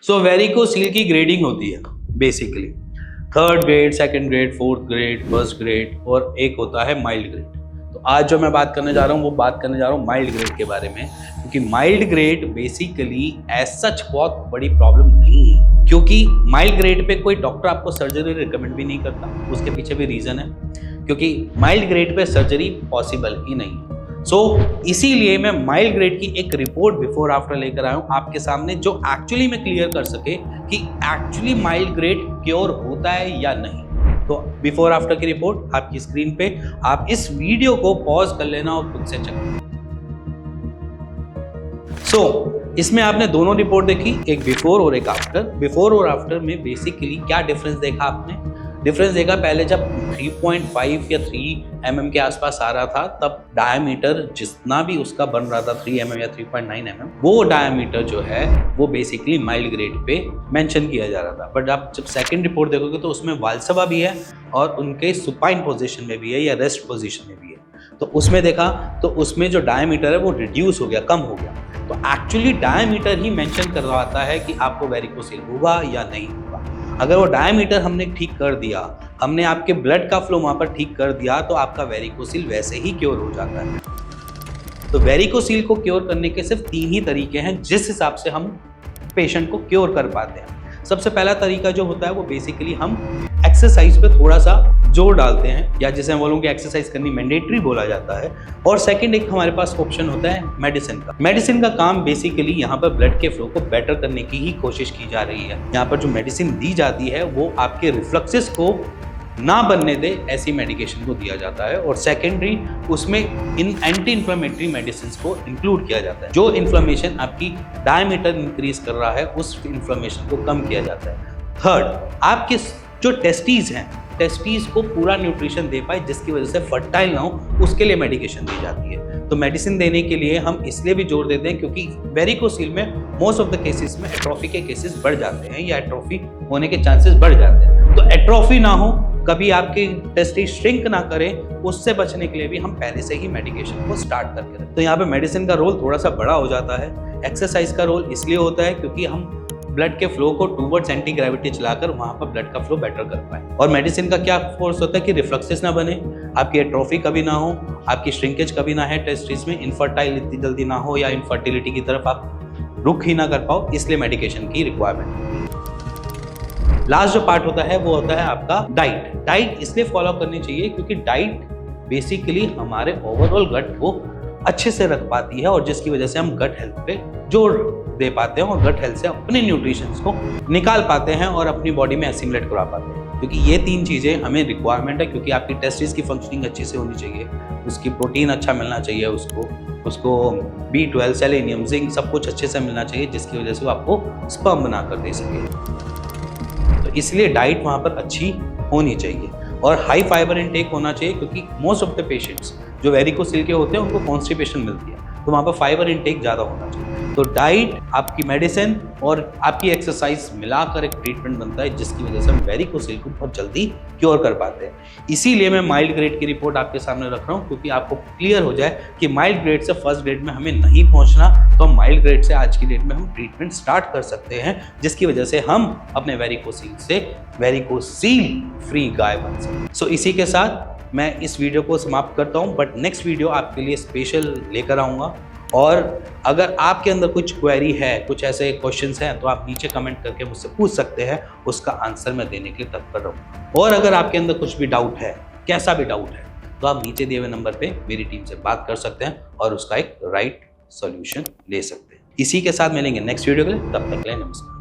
सो varicocele की grading होती है basically 3rd grade, 2nd grade, 4th grade, 1st grade और एक होता है माइल्ड ग्रेड। तो आज जो मैं बात करने जा रहा हूँ वो बात करने जा रहा हूँ माइल्ड ग्रेड के बारे में, क्योंकि mild grade basically as such बहुत बड़ी प्रॉब्लम नहीं है, क्योंकि माइल्ड ग्रेड पे कोई डॉक्टर आपको सर्जरी रिकमेंड भी नहीं करता। उसके पीछे भी रीजन है, क्योंकि माइल्ड ग्रेड पे सर्जरी पॉसिबल ही नहीं है। इसीलिए मैं माइल्ड ग्रेड की एक रिपोर्ट बिफोर आफ्टर लेकर आया हूँ आपके सामने, जो एक्चुअली में क्लियर कर सके कि एक्चुअली माइल्ड ग्रेड क्योर होता है या नहीं। तो बिफोर आफ्टर की रिपोर्ट आपकी स्क्रीन पे, आप इस वीडियो को पॉज कर लेना और खुद से चेक। इसमें आपने दोनों रिपोर्ट देखी, एक बिफोर और एक आफ्टर। बिफोर और आफ्टर में बेसिकली क्या डिफरेंस देखा आपने? डिफरेंस देखा, पहले जब 3.5 या 3 mm के आसपास आ रहा था, तब डायमीटर जितना भी उसका बन रहा था 3 mm या 3.9 mm, वो डायमीटर जो है वो बेसिकली माइल्ड ग्रेड पे मेंशन किया जा रहा था। बट आप जब सेकंड रिपोर्ट देखोगे तो उसमें वाल्सवा भी है और उनके सुपाइन पोजीशन में भी है या रेस्ट पोजीशन में भी है। तो उसमें देखा तो उसमें जो डायमीटर है वो रिड्यूस हो गया, कम हो गया। तो एक्चुअली डायमीटर ही मेंशन करवाता है कि आपको वेरिकोसील होगा या नहीं होगा। अगर वो डायमीटर हमने ठीक कर दिया, हमने आपके ब्लड का फ्लो वहाँ पर ठीक कर दिया, तो आपका वेरिकोसील वैसे ही क्योर हो जाता है। तो वेरिकोसील को क्योर करने के सिर्फ 3 ही तरीके हैं जिस हिसाब से हम पेशेंट को क्योर कर पाते हैं। सबसे पहला तरीका जो होता है वो बेसिकली हम एक्सरसाइज पे थोड़ा सा जोर डालते हैं, या जिसे हम बोलों कि एक्सरसाइज करनी मैंडेटरी बोला जाता है। और सेकंड एक हमारे पास ऑप्शन होता है मेडिसिन का। मेडिसिन का काम बेसिकली यहाँ पर ब्लड के फ्लो को बेटर करने की ही कोशिश की जा रही है। यहाँ पर जो मेडिसिन दी जाती है वो आपके रिफ्लक्सेस को ना बनने दे ऐसी मेडिकेशन को दिया जाता है, और सेकेंडरी उसमें इन एंटी इन्फ्लेमेटरी मेडिसिन को इंक्लूड किया जाता है। जो इन्फ्लेमेशन आपकी डायमीटर इंक्रीज कर रहा है उस इन्फ्लेमेशन को कम किया जाता है। थर्ड, आपके जो टेस्टीज हैं, टेस्टीज को पूरा न्यूट्रिशन दे पाए जिसकी वजह से फर्टाइल ना हो, उसके लिए मेडिकेशन दी जाती है। तो मेडिसिन देने के लिए हम इसलिए भी जोर देते हैं क्योंकि वेरिकोसील में मोस्ट ऑफ द केसेस में एट्रोफी के केसेस बढ़ जाते हैं या एट्रोफी होने के चांसेस बढ़ जाते हैं। तो एट्रोफी ना हो, कभी आपकी टेस्टी श्रिंक ना करें, उससे बचने के लिए भी हम पहले से ही मेडिकेशन को स्टार्ट करके रखते हैं। तो यहाँ पे मेडिसिन का रोल थोड़ा सा बड़ा हो जाता है। एक्सरसाइज का रोल इसलिए होता है क्योंकि हम ब्लड के फ्लो को टूवर्ड्स एंटी ग्रेविटी चलाकर वहां पर ब्लड का फ्लो बेटर कर पाए। और मेडिसिन का क्या फोर्स होता है कि रिफ्लक्सेस ना बने, आपकी एट्रोफी कभी ना हो, आपकी श्रिंकेज कभी ना है टेस्टिस में, इनफर्टाइल इतनी जल्दी ना हो या इनफर्टिलिटी की तरफ आप रुख ही ना कर पाओ, इसलिए मेडिकेशन की रिक्वायरमेंट होती है। लास्ट जो पार्ट होता है वो होता है आपका डाइट। डाइट इसलिए फॉलो करनी चाहिए क्योंकि डाइट बेसिकली हमारे ओवरऑल गट को अच्छे से रख पाती है, और जिसकी वजह से हम गट हेल्थ पे जोर दे पाते हैं और गट हेल्थ से अपने न्यूट्रिशंस को निकाल पाते हैं और अपनी बॉडी में एसिमुलेट करा पाते हैं। क्योंकि ये 3 चीज़ें हमें रिक्वायरमेंट है, क्योंकि आपकी टेस्टिस की फंक्शनिंग अच्छी से होनी चाहिए, उसकी प्रोटीन अच्छा मिलना चाहिए, उसको B12, सेलेनियम, जिंक सब कुछ अच्छे से मिलना चाहिए, जिसकी वजह से वो आपको स्पर्म बना कर दे सके। तो इसलिए डाइट वहाँ पर अच्छी होनी चाहिए और हाई फाइबर इनटेक होना चाहिए, क्योंकि मोस्ट ऑफ द पेशेंट्स जो वेरिकोसील के होते हैं उनको कॉन्स्टिपेशन मिलती है, तो वहाँ पर फाइबर इनटेक ज़्यादा होना चाहिए। तो डाइट, आपकी मेडिसिन और आपकी एक्सरसाइज मिलाकर एक ट्रीटमेंट बनता है, जिसकी वजह से हम वेरिकोसील को बहुत जल्दी क्योर कर पाते हैं। इसीलिए मैं माइल्ड ग्रेड की रिपोर्ट आपके सामने रख रहा हूँ, क्योंकि आपको क्लियर हो जाए कि माइल्ड ग्रेड से फर्स्ट ग्रेड में हमें नहीं पहुँचना, तो हम माइल्ड ग्रेड से आज की डेट में हम ट्रीटमेंट स्टार्ट कर सकते हैं, जिसकी वजह से हम अपने वेरिकोसील से वेरिकोसील फ्री गाय बन सकें। इसी के साथ मैं इस वीडियो को समाप्त करता हूं, बट नेक्स्ट वीडियो आपके लिए स्पेशल लेकर आऊँगा। और अगर आपके अंदर कुछ क्वेरी है, कुछ ऐसे क्वेश्चंस हैं, तो आप नीचे कमेंट करके मुझसे पूछ सकते हैं, उसका आंसर मैं देने के लिए तत्पर रहूँगा। और अगर आपके अंदर कुछ भी डाउट है, कैसा भी डाउट है, तो आप नीचे दिए हुए नंबर पे मेरी टीम से बात कर सकते हैं और उसका एक राइट सॉल्यूशन ले सकते हैं। इसी के साथ मिलेंगे नेक्स्ट वीडियो के लिए, तब तक के लिए नमस्कार।